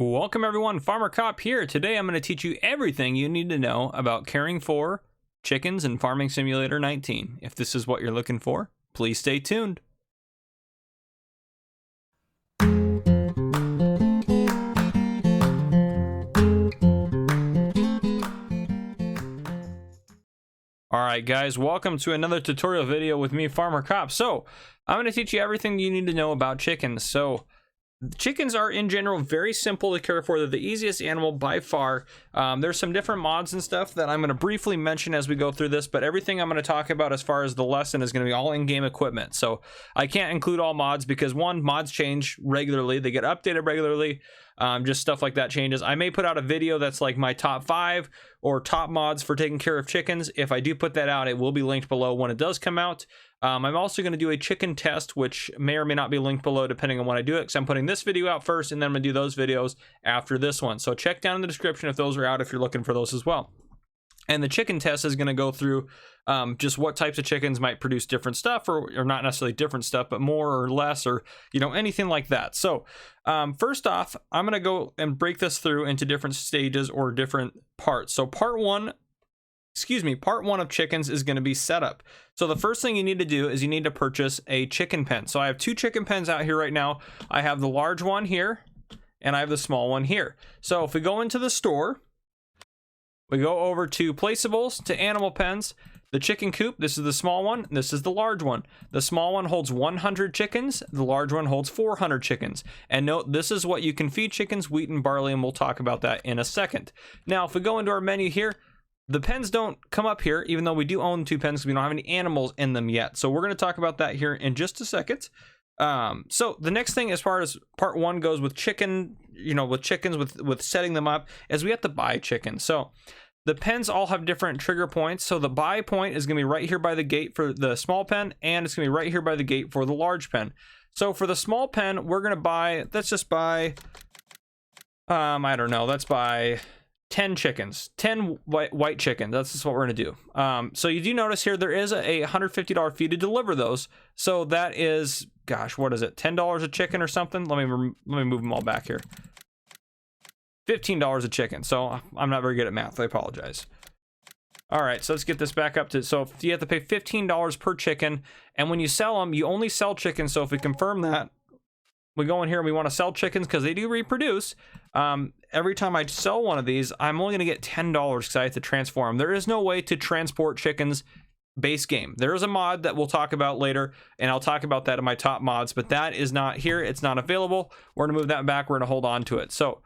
Welcome everyone, Farmer Cop here. Today I'm going to teach you everything you need to know about caring for chickens in Farming Simulator 19. If this is what you're looking for, please stay tuned. Alright guys, welcome to another tutorial video with me, Farmer Cop. So, I'm going to teach you everything you need to know about chickens. So, chickens are in general very simple to care for. They're the easiest animal by far. There's some different mods and stuff that I'm going to briefly mention as we go through this, but everything I'm going to talk about as far as the lesson is going to be all in-game equipment. So I can't include all mods because one, mods change regularly. They get updated regularly. Just stuff like that changes. I may put out a video that's like my top 5 or top mods for taking care of chickens. If I do put that out, it will be linked below when it does come out. I'm also going to do a chicken test, which may or may not be linked below depending on when I do it, because I'm putting this video out first and then I'm going to do those videos after this one. So check down in the description if those are out, if you're looking for those as well. And the chicken test is going to go through just what types of chickens might produce different stuff, or not necessarily different stuff, but more or less, or anything like that. So first off, I'm going to go and break this through into different stages or different parts. So part one of chickens is going to be setup. So the first thing you need to do is you need to purchase a chicken pen. So I have 2 chicken pens out here right now. I have the large one here and I have the small one here. So if we go into the store, we go over to placeables, to animal pens, the chicken coop. This is the small one. This is the large one. The small one holds 100 chickens. The large one holds 400 chickens. And note, this is what you can feed chickens, wheat and barley, and we'll talk about that in a second. Now, if we go into our menu here, the pens don't come up here, even though we do own 2 pens because we don't have any animals in them yet. So we're going to talk about that here in just a second. So the next thing as far as part 1 goes with chicken, with chickens, with setting them up, is we have to buy chickens. So the pens all have different trigger points. So the buy point is going to be right here by the gate for the small pen, and it's going to be right here by the gate for the large pen. So for the small pen, we're going to buy, let's just buy, I don't know, let's buy 10 chickens, 10 white chickens. That's just what we're going to do. So you do notice here, there is a $150 fee to deliver those. So that is, gosh, what is it? $10 a chicken or something? Let me move them all back here. $15 a chicken. So I'm not very good at math. I apologize. All right, so let's get this back up to, so you have to pay $15 per chicken. And when you sell them, you only sell chickens. So if we confirm that, we go in here and we want to sell chickens because they do reproduce. Every time I sell one of these, I'm only going to get $10 because I have to transform. There is no way to transport chickens base game. There is a mod that we'll talk about later, and I'll talk about that in my top mods, but that is not here. It's not available. We're going to move that back. We're going to hold on to it. So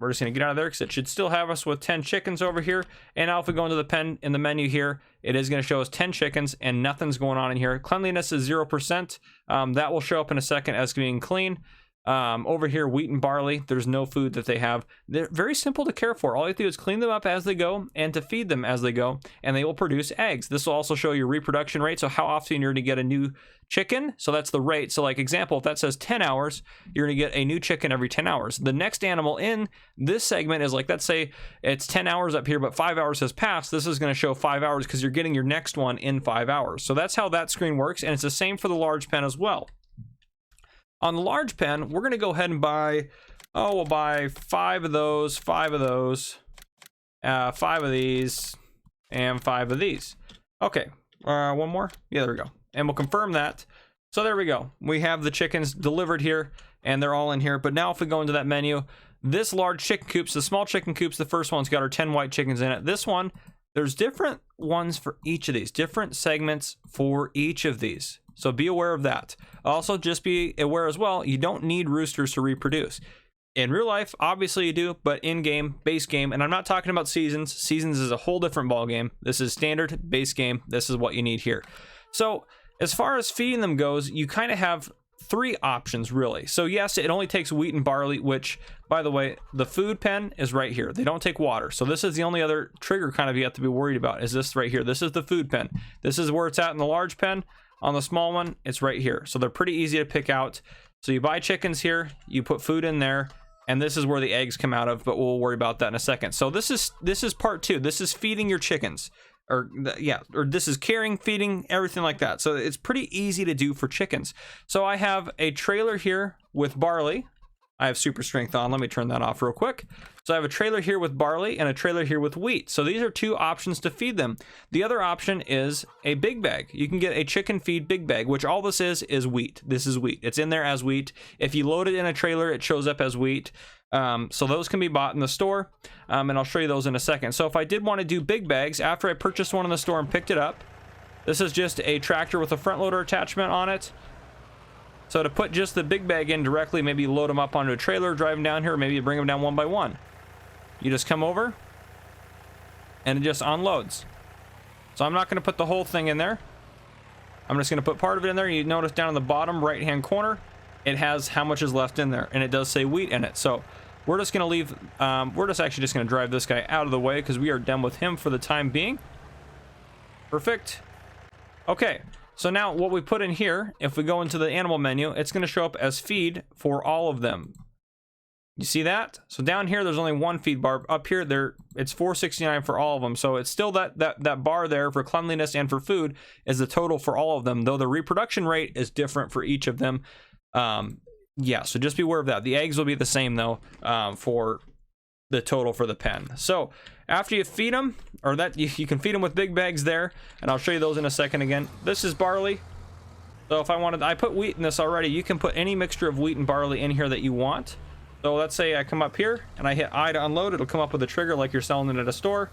we're just going to get out of there because it should still have us with 10 chickens over here. And now if we go into the pen in the menu here, it is going to show us 10 chickens and nothing's going on in here. Cleanliness is 0%. That will show up in a second as being clean. Over here, wheat and barley, there's no food that they have. They're very simple to care for. All you have to do is clean them up as they go and to feed them as they go, and they will produce eggs. This will also show your reproduction rate, so how often you're going to get a new chicken. So that's the rate. So like example, if that says 10 hours, you're going to get a new chicken every 10 hours. The next animal in this segment is like, let's say it's 10 hours up here, but 5 hours has passed. This is going to show 5 hours because you're getting your next one in 5 hours. So that's how that screen works, and it's the same for the large pen as well. On the large pen, we're going to go ahead and buy, we'll buy 5 of those, 5 of those, 5 of these, and 5 of these. Okay, one more? Yeah, there we go. And we'll confirm that. So there we go. We have the chickens delivered here, and they're all in here. But now if we go into that menu, this large chicken coops, the small chicken coops, the first one's got our 10 white chickens in it. This one, there's different ones for each of these, different segments for each of these. So be aware of that. Also, just be aware as well, you don't need roosters to reproduce. In real life, obviously you do, but in-game, base game, and I'm not talking about seasons. Seasons is a whole different ball game. This is standard base game. This is what you need here. So as far as feeding them goes, you kind of have 3 options really. So yes, it only takes wheat and barley, which, by the way, the food pen is right here. They don't take water. So this is the only other trigger kind of you have to be worried about, is this right here. This is the food pen. This is where it's at in the large pen. On the small one, it's right here. So they're pretty easy to pick out. So you buy chickens here, you put food in there, and this is where the eggs come out of, but we'll worry about that in a second. So this is part 2. This is feeding your chickens. Or this is caring, feeding, everything like that. So it's pretty easy to do for chickens. So I have a trailer here with barley. I have super strength on. Let me turn that off real quick. So I have a trailer here with barley and a trailer here with wheat. So these are two options to feed them. The other option is a big bag. You can get a chicken feed big bag, which all this is wheat. This is wheat. It's in there as wheat. If you load it in a trailer, it shows up as wheat. So those can be bought in the store, and I'll show you those in a second. So if I did want to do big bags, after I purchased one in the store and picked it up, this is just a tractor with a front loader attachment on it. So to put just the big bag in directly, maybe you load them up onto a trailer, drive them down here, or maybe you bring them down one by one. You just come over, and it just unloads. So I'm not going to put the whole thing in there. I'm just going to put part of it in there. You notice down in the bottom right-hand corner, it has how much is left in there, and it does say wheat in it. So we're just going to leave, we're just actually just going to drive this guy out of the way because we are done with him for the time being. Perfect. Okay. So now what we put in here, if we go into the animal menu, it's going to show up as feed for all of them. You see that? So down here, there's only one feed bar. Up here, it's $4.69 for all of them. So it's still that bar there for cleanliness and for food is the total for all of them, though the reproduction rate is different for each of them. Yeah, so just be aware of that. The eggs will be the same, though, for the total for the pen. So after you feed them, or that you can feed them with big bags there, and I'll show you those in a second again. This is barley. So if I put wheat in this already. You can put any mixture of wheat and barley in here that you want. So let's say I come up here and I hit I to unload. It'll come up with a trigger like you're selling it at a store.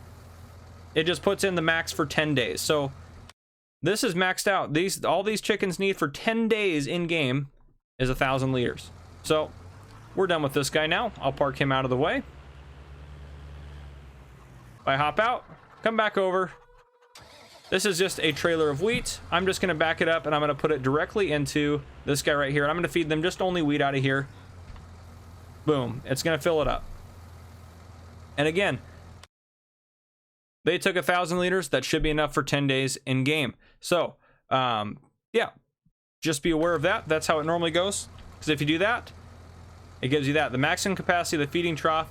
It just puts in the max for 10 days. So this is maxed out. All these chickens need for 10 days in game is 1,000 liters. So we're done with this guy now. I'll park him out of the way. I hop out, come back over. This is just a trailer of wheat. I'm just going to back it up and I'm going to put it directly into this guy right here. And I'm going to feed them just only wheat out of here. Boom. It's going to fill it up. And again, they took 1,000 liters. That should be enough for 10 days in game. So, yeah, just be aware of that. That's how it normally goes. Because if you do that, it gives you that. The maximum capacity of the feeding trough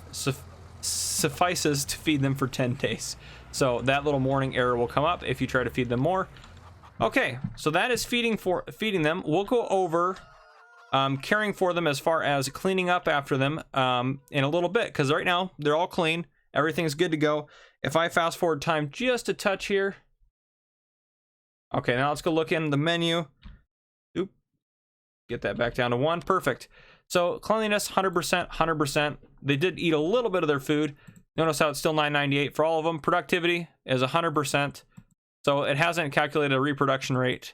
suffices to feed them for 10 days. So that little warning error will come up if you try to feed them more. Okay, so that is feeding them. We'll go over caring for them as far as cleaning up after them in a little bit, because right now they're all clean. Everything's good to go. If I fast forward time just a touch here. Okay, now let's go look in the menu. Oop. Get that back down to 1. Perfect. So cleanliness, 100%, 100%. They did eat a little bit of their food. Notice how it's still $9.98 for all of them. Productivity is 100%. So it hasn't calculated a reproduction rate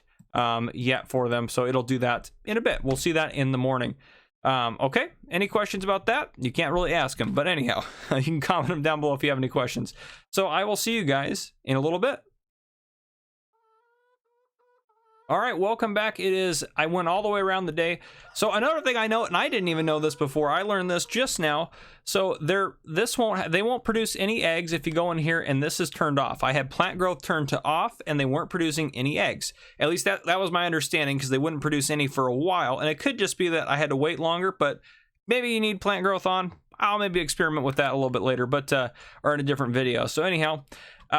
yet for them. So it'll do that in a bit. We'll see that in the morning. Okay. Any questions about that? You can't really ask them. But anyhow, you can comment them down below if you have any questions. So I will see you guys in a little bit. All right, welcome back. I went all the way around the day. So another thing I know, and I didn't even know this before, I learned this just now. So they won't produce any eggs if you go in here and this is turned off. I had plant growth turned to off and they weren't producing any eggs. At least that was my understanding, because they wouldn't produce any for a while. And it could just be that I had to wait longer, but maybe you need plant growth on. I'll maybe experiment with that a little bit later, but or in a different video. So anyhow,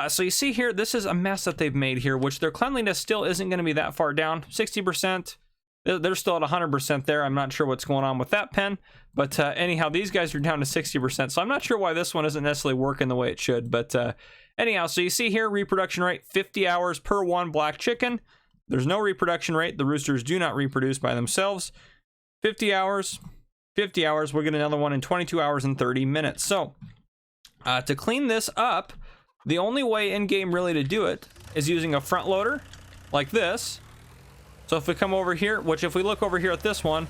so you see here, this is a mess that they've made here, which their cleanliness still isn't going to be that far down. 60%. They're still at 100% there. I'm not sure what's going on with that pen. But anyhow, these guys are down to 60%. So I'm not sure why this one isn't necessarily working the way it should. But anyhow, so you see here, reproduction rate, 50 hours per one black chicken. There's no reproduction rate. The roosters do not reproduce by themselves. 50 hours. 50 hours. We'll get another one in 22 hours and 30 minutes. So to clean this up, the only way in game really to do it is using a front loader like this. So if we come over here, which if we look over here at this one,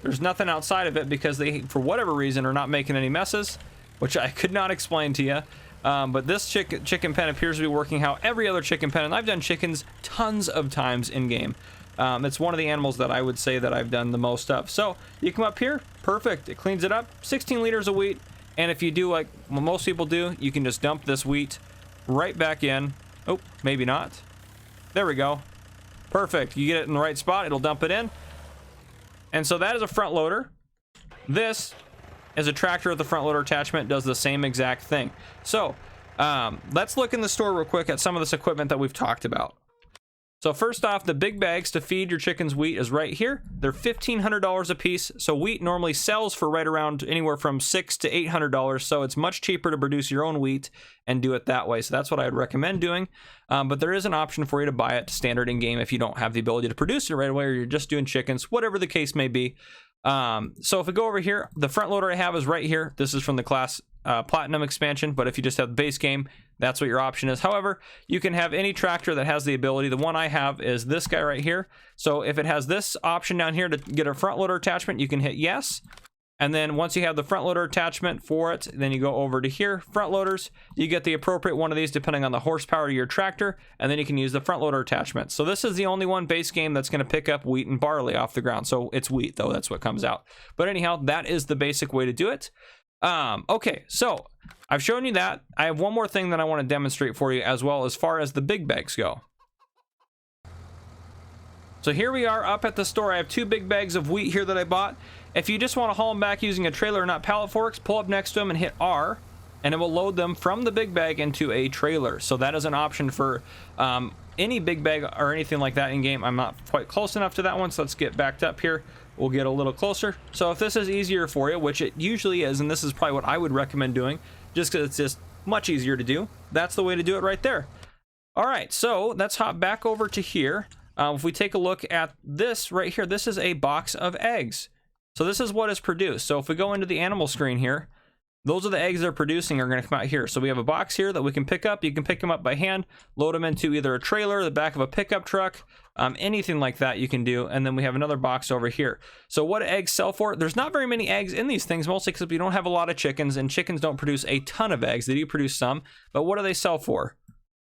there's nothing outside of it because they, for whatever reason, are not making any messes, which I could not explain to you. But this chicken pen appears to be working how every other chicken pen, and I've done chickens tons of times in game. It's one of the animals that I would say that I've done the most of. So you come up here, perfect. It cleans it up, 16 liters of wheat. And if you do like most people do, you can just dump this wheat right back in. Oh, maybe not. There we go. Perfect. You get it in the right spot, it'll dump it in. And so that is a front loader. This is a tractor with the front loader attachment, does the same exact thing. So let's look in the store real quick at some of this equipment that we've talked about. So first off, the big bags to feed your chickens wheat is right here. They're $1,500 a piece. So wheat normally sells for right around anywhere from $600 to $800. So it's much cheaper to produce your own wheat and do it that way. So that's what I would recommend doing. But there is an option for you to buy it standard in game if you don't have the ability to produce it right away, or you're just doing chickens, whatever the case may be. So if we go over here, the front loader I have is right here. This is from the class Platinum expansion, but if you just have the base game, that's what your option is. However, you can have any tractor that has the ability. The one I have is this guy right here. So if it has this option down here to get a front loader attachment, you can hit yes. And then once you have the front loader attachment for it, then you go over to here, front loaders, you get the appropriate one of these depending on the horsepower of your tractor, and then you can use the front loader attachment. So this is the only one base game that's going to pick up wheat and barley off the ground. So it's wheat though, that's what comes out. But anyhow, that is the basic way to do it. Okay, so I've shown you that. I have one more thing that I want to demonstrate for you as well as far as the big bags go. So here we are up at the store. I have 2 big bags of wheat here that I bought. If you just want to haul them back using a trailer and not pallet forks, pull up next to them and hit R, and it will load them from the big bag into a trailer. So that is an option for any big bag or anything like that in game. I'm not quite close enough to that one, so let's get backed up here. We'll get a little closer. So if this is easier for you, which it usually is, and this is probably what I would recommend doing, just because it's just much easier to do, that's the way to do it right there. All right, so let's hop back over to here. If we take a look at this right here, this is a box of eggs. So this is what is produced. So if we go into the animal screen here, those are the eggs they're producing are going to come out here. So we have a box here that we can pick up. You can pick them up by hand, load them into either a trailer, the back of a pickup truck, anything like that you can do. And then we have another box over here. So what do eggs sell for? There's not very many eggs in these things, mostly because we don't have a lot of chickens, and chickens don't produce a ton of eggs. They do produce some, but what do they sell for?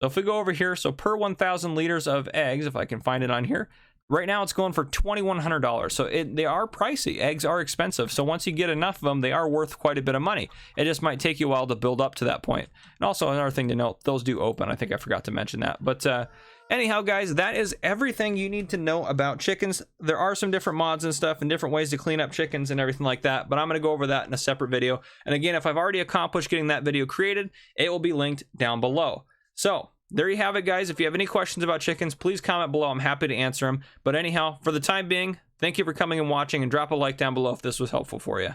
So if we go over here, so per 1,000 liters of eggs, if I can find it on here, right now it's going for $2,100. So they are pricey. Eggs are expensive. So once you get enough of them, they are worth quite a bit of money. It just might take you a while to build up to that point. And also another thing to note, those do open. I think I forgot to mention that. But anyhow, guys, that is everything you need to know about chickens. There are some different mods and stuff and different ways to clean up chickens and everything like that. But I'm going to go over that in a separate video. And again, if I've already accomplished getting that video created, it will be linked down below. So there you have it, guys. If you have any questions about chickens, please comment below. I'm happy to answer them. But anyhow, for the time being, thank you for coming and watching, and drop a like down below if this was helpful for you.